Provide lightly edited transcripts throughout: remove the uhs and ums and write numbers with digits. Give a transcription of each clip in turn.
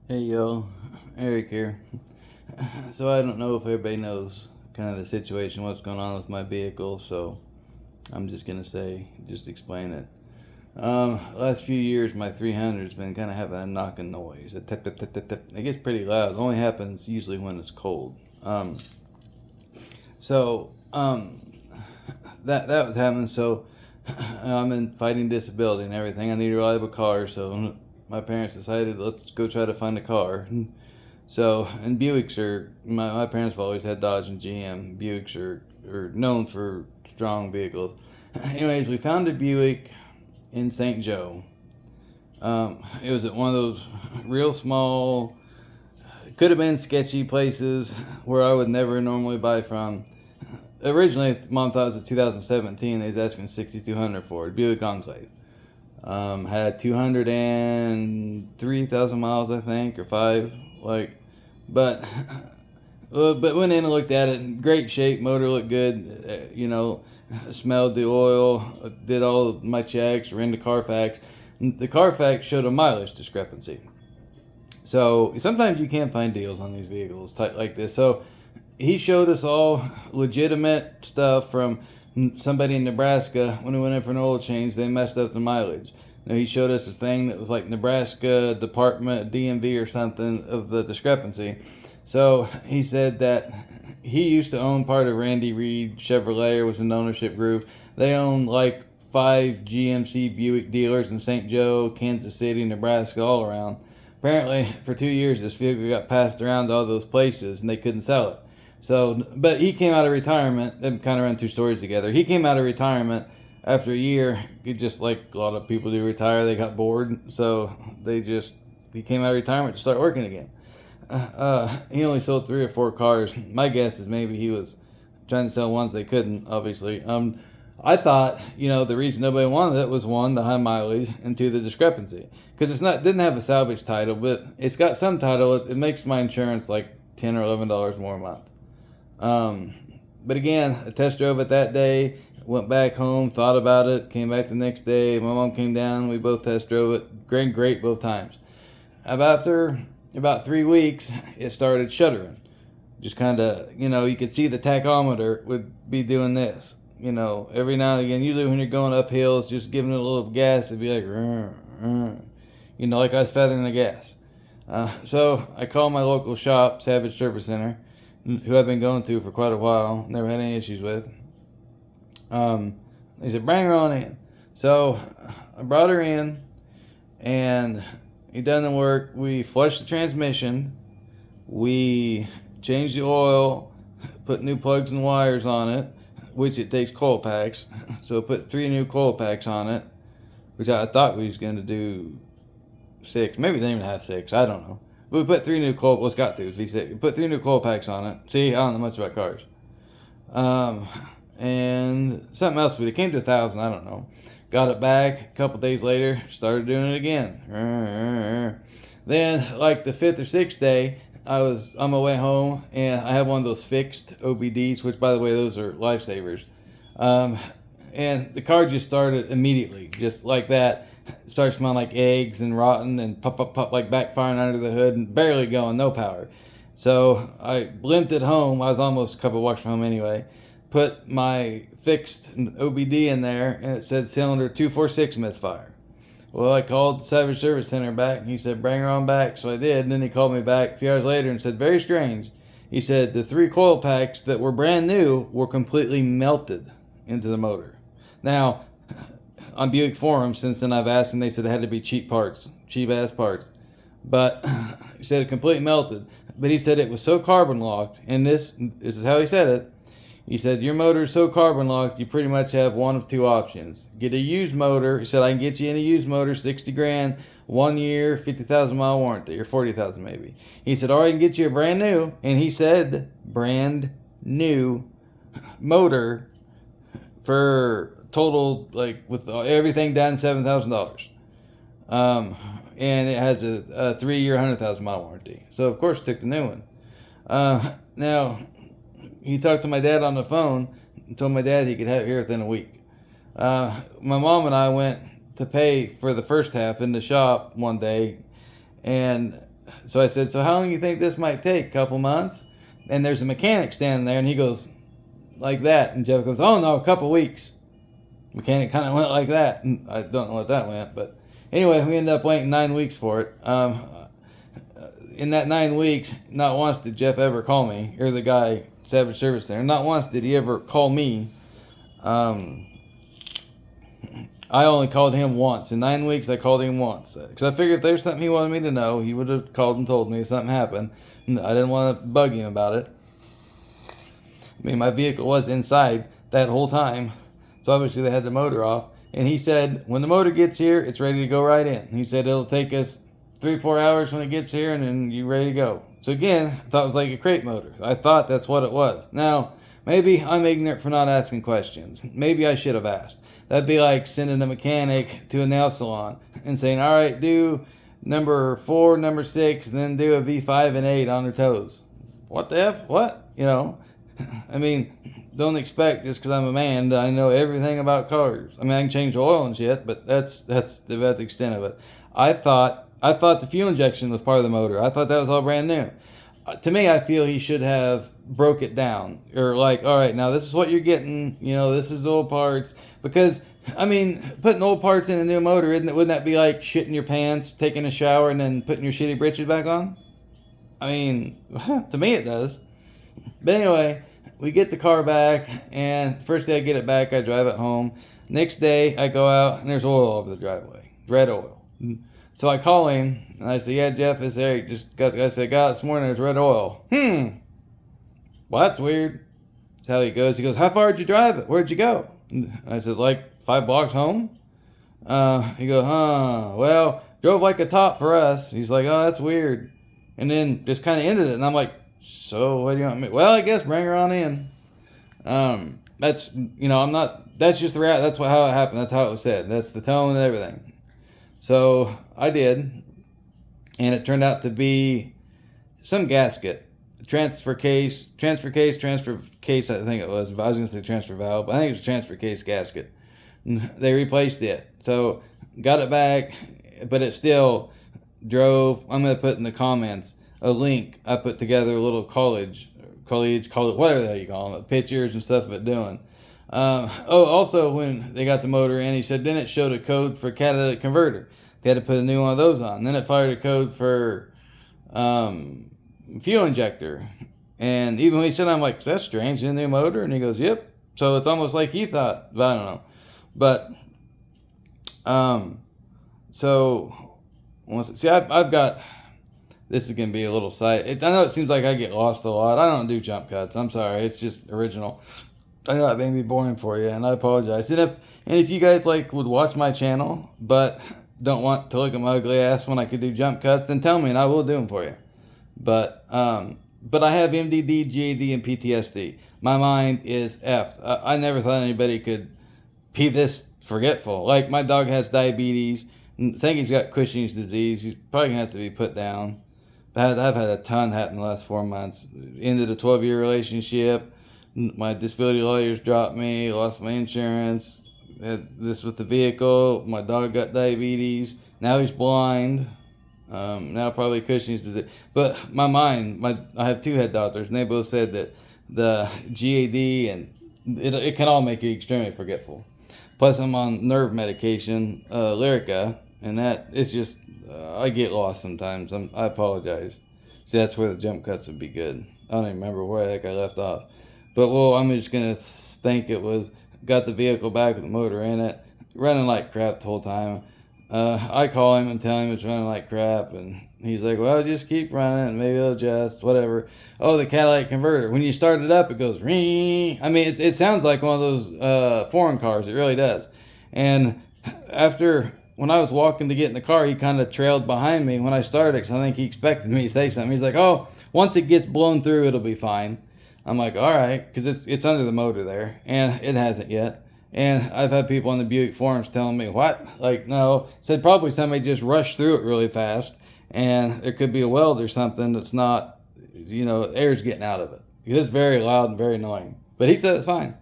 Hey yo, Eric here. So I don't know if everybody knows kind of the situation, what's going on with my vehicle, so I'm just gonna just explain it. Last few years, my 300's been kind of having a knocking noise. A tip, tip, tip, tip, tip. It gets pretty loud. It only happens usually when it's cold. So that was happening. So I'm in fighting disability and everything. I need a reliable car, so my parents decided let's go try to find a car. So, and Buicks are, my parents have always had Dodge and GM. Buicks are known for strong vehicles. Anyways, we found a Buick in St. Joe. It was at one of those real small, could have been sketchy places where I would never normally buy from. Originally, Mom thought it was a 2017. They was asking 6,200 for it. Buick Enclave. Had 203,000 miles, I think, or five. But went in and looked at it. In great shape. Motor looked good. Smelled the oil. Did all my checks. Ran the Carfax. The Carfax showed a mileage discrepancy. So sometimes you can't find deals on these vehicles like this. So he showed us all legitimate stuff from somebody in Nebraska. When we went in for an oil change, they messed up the mileage. Now, he showed us a thing that was like Nebraska Department, DMV or something, of the discrepancy. So he said that he used to own part of Randy Reed Chevrolet, or was in the ownership group. They own like 5 GMC Buick dealers in St. Joe, Kansas City, Nebraska, all around. Apparently, for 2 years, this vehicle got passed around to all those places and they couldn't sell it. So, but he came out of retirement. They kind of run two stories together. He came out of retirement after a year. Just like a lot of people do retire, they got bored. So he came out of retirement to start working again. He only sold 3 or 4 cars. My guess is maybe he was trying to sell ones they couldn't, obviously. I thought, the reason nobody wanted it was, one, the high mileage, and two, the discrepancy. Because didn't have a salvage title, but it's got some title. It makes my insurance like $10 or $11 more a month. But again, I test drove it that day, went back home, thought about it, came back the next day. My mom came down, we both test drove it. Great both times. After about 3 weeks, it started shuddering. Just kind of, you could see the tachometer would be doing this. Every now and again, usually when you're going up hills, just giving it a little gas, it'd be like, like I was feathering the gas. So I called my local shop, Savage Service Center, who I've been going to for quite a while, never had any issues with. They said, bring her on in. So I brought her in, and he done the work. We flushed the transmission. We changed the oil, put new plugs and wires on it, which it takes coil packs. So put 3 new coil packs on it, which I thought we was going to do 6. Maybe they didn't even have 6. I don't know. But we put 3 new coil. Well, it's got to. We put 3 new coil packs on it. See, I don't know much about cars. And something else. But it came to 1,000. I don't know. Got it back. A couple days later, started doing it again. Then, like the 5th or 6th day, I was on my way home, and I have one of those fixed OBDs, which, by the way, those are lifesavers. And the car just started immediately, just like that. Started smelling like eggs and rotten and pop, like backfiring under the hood and barely going, no power. So I limped it home. I was almost a couple blocks from home anyway. Put my fixed OBD in there, and it said cylinder 246 misfire. Well, I called the Savage Service Center back, and he said, bring her on back. So I did, and then he called me back a few hours later and said, very strange. He said the 3 coil packs that were brand new were completely melted into the motor. Now, on Buick forums, since then I've asked, and they said it had to be cheap ass parts. But he said it completely melted. But he said it was so carbon locked, and this is how he said it. He said, your motor is so carbon locked, you pretty much have one of 2 options. Get a used motor. He said, I can get you in a used motor, 60 grand, 1 year, 50,000 mile warranty, or 40,000 maybe. He said, or I can get you a brand new, and he said, brand new motor for total, like with everything done, $7,000. And it has a 3 year, 100,000 mile warranty. So of course took the new one. Now, he talked to my dad on the phone and told my dad he could have it here within a week. My mom and I went to pay for the first half in the shop one day, and So I said, so how long do you think this might take? Couple months? And there's a mechanic standing there, and he goes like that. And Jeff goes, oh no, a couple weeks. Mechanic kind of went like that. And I don't know what that went, but anyway, we ended up waiting 9 weeks for it. In that 9 weeks, not once did Jeff ever call me, or the guy, Savage Service Center. Not once did he ever call me. I only called him once. In 9 weeks, I called him once. Because I figured if there's something he wanted me to know, he would have called and told me if something happened. I didn't want to bug him about it. I mean, my vehicle was inside that whole time. So obviously they had the motor off. And he said, when the motor gets here, it's ready to go right in. He said it'll take us 3-4 hours when it gets here, and then you're ready to go. So again, I thought it was like a crate motor. I thought that's what it was. Now, maybe I'm ignorant for not asking questions. Maybe I should have asked. That'd be like sending a mechanic to a nail salon and saying, all right, do number 4, number 6, and then do a V5 and 8 on their toes. What the F? What? You know, I mean, don't expect just because I'm a man that I know everything about cars. I mean, I can change oil and shit, but that's the extent of it. I thought the fuel injection was part of the motor. I thought that was all brand new. To me, I feel he should have broke it down, or like, all right, now this is what you're getting. You know, this is old parts. Because I mean, putting old parts in a new motor, wouldn't that be like shitting your pants, taking a shower, and then putting your shitty britches back on? I mean, to me it does. But anyway, we get the car back, and first day I get it back, I drive it home. Next day, I go out, and there's oil all over the driveway. Red oil. So I call him, and I say, yeah, Jeff is there. I said, got this morning, there's red oil. Well, that's weird. That's how he goes. He goes, how far did you drive it? Where'd you go? And I said, like 5 blocks home. He goes, well, drove like a top for us. He's like, oh, that's weird. And then just kind of ended it. And I'm like, so what do you want me? Well, I guess bring her on in. That's, you know, I'm not, that's just the reality. That's how it happened. That's how it was said. That's the tone and everything. So I did. And it turned out to be some gasket. Transfer case, I think it was. I was going to say transfer valve, but I think it was transfer case gasket. They replaced it. So, got it back, but it still drove. I'm going to put in the comments a link. I put together a little college, whatever the hell you call them, pictures and stuff of it doing. Also, when they got the motor in, he said, then it showed a code for catalytic converter. They had to put a new one of those on. Then it fired a code for fuel injector. And even when he said, I'm like, that's strange, in the motor? And he goes, yep. So it's almost like he thought, but I don't know. But so see, I've got, this is gonna be a little side. I know it seems like I get lost a lot. I don't do jump cuts. I'm sorry, it's just original. I know that may be boring for you, and I apologize. And if you guys like would watch my channel but don't want to look at my ugly ass when I could do jump cuts, then tell me and I will do them for you. But I have MDD, GAD, and PTSD. My mind is effed. I never thought anybody could be this forgetful. Like, my dog has diabetes. I think he's got Cushing's disease. He's probably going to have to be put down. I've had a ton happen in the last 4 months. Ended a 12-year relationship. My disability lawyers dropped me. Lost my insurance. Had this with the vehicle. My dog got diabetes. Now he's blind. Now probably Cushing's disease. But my mind, I have 2 head doctors, and they both said that the GAD and it can all make you extremely forgetful. Plus, I'm on nerve medication, Lyrica, and that it's just I get lost sometimes. I apologize. See, that's where the jump cuts would be good. I don't even remember where the heck I left off. But well, I'm just gonna think it was got the vehicle back with the motor in it, running like crap the whole time. I call him and tell him it's running like crap, and he's like, well, just keep running and maybe it'll adjust, whatever. Oh, the catalytic converter. When you start it up, it goes ring. I mean, it sounds like one of those foreign cars. It really does. And when I was walking to get in the car, he kind of trailed behind me when I started, because I think he expected me to say something. He's like, oh, once it gets blown through, it'll be fine. I'm like, all right, because it's under the motor there, and it hasn't yet. And I've had people on the Buick forums telling me, what? Like, no. Said probably somebody just rushed through it really fast, and there could be a weld or something that's not, air's getting out of it. It's very loud and very annoying. But he said it's fine.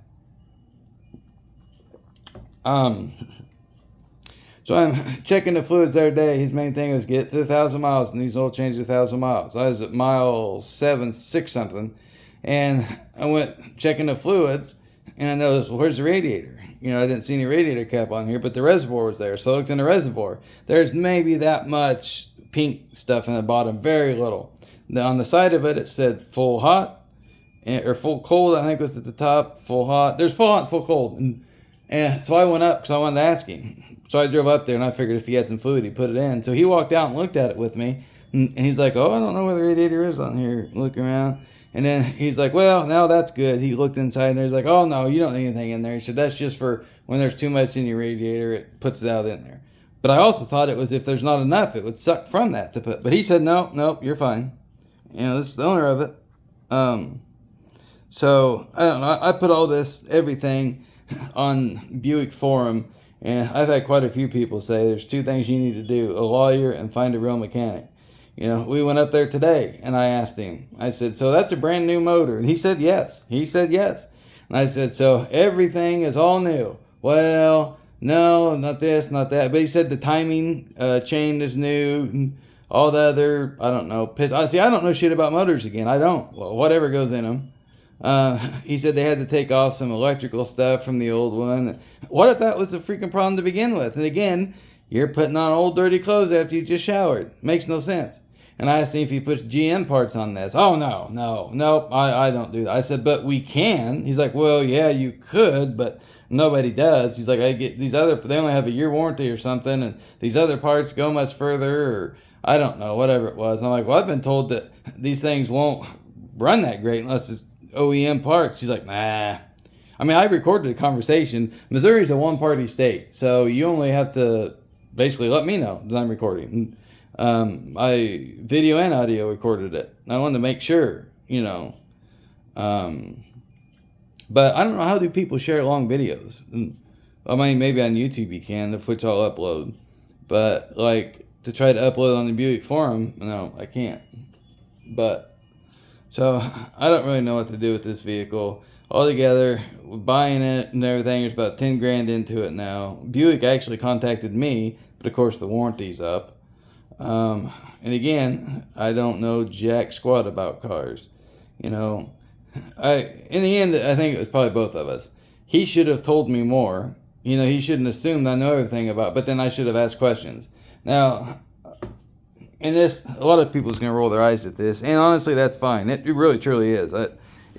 So I'm checking the fluids every day. His main thing was get to 1,000 miles and these oil changes 1,000 miles. I was at mile 7, 6 something, and I went checking the fluids, and I noticed, well, where's the radiator? I didn't see any radiator cap on here, but the reservoir was there. So I looked in the reservoir. There's maybe that much pink stuff in the bottom, very little. Now, on the side of it, it said full hot, or full cold, I think was at the top, full hot. There's full hot and full cold. And so I went up because I wanted to ask him. So I drove up there and I figured if he had some fluid, he'd put it in. So he walked out and looked at it with me. And he's like, oh, I don't know where the radiator is on here. Look around. And then he's like, well, now that's good. He looked inside and he's like, oh, no, you don't need anything in there. He said, that's just for when there's too much in your radiator, it puts it out in there. But I also thought it was if there's not enough, it would suck from that to put. But he said, no, you're fine. This is the owner of it. So, I don't know. I put all this, everything on Buick Forum. And I've had quite a few people say there's 2 things you need to do: a lawyer and find a real mechanic. We went up there today and I asked him, I said, so that's a brand new motor? And he said yes. And I said, so everything is all new? Well, no, not this, not that. But he said the timing chain is new and all the other, I don't know. I don't know shit about motors again. I don't. Well, whatever goes in them. He said they had to take off some electrical stuff from the old one. What if that was the freaking problem to begin with? And again, you're putting on old dirty clothes after you just showered. Makes no sense. And I asked him if he puts GM parts on this. Oh, no, I don't do that. I said, but we can. He's like, well, yeah, you could, but nobody does. He's like, I get these other, they only have a year warranty or something, and these other parts go much further, or I don't know, whatever it was. And I'm like, well, I've been told that these things won't run that great unless it's OEM parts. He's like, nah. I mean, I recorded a conversation. Missouri's a one-party state, so you only have to basically let me know that I'm recording. I video and audio recorded it. I wanted to make sure, But I don't know, how do people share long videos? I mean, maybe on YouTube you can, which I'll upload. But, to try to upload on the Buick forum, no, I can't. But, so, I don't really know what to do with this vehicle. Altogether, buying it and everything, there's about 10 grand into it now. Buick actually contacted me, but of course the warranty's up. And again, I don't know jack squat about cars. In the end, I think it was probably both of us. He should have told me more. He shouldn't assume I know everything about, but then I should have asked questions. Now, and a lot of people's going to roll their eyes at this, and honestly, that's fine. It really, truly is.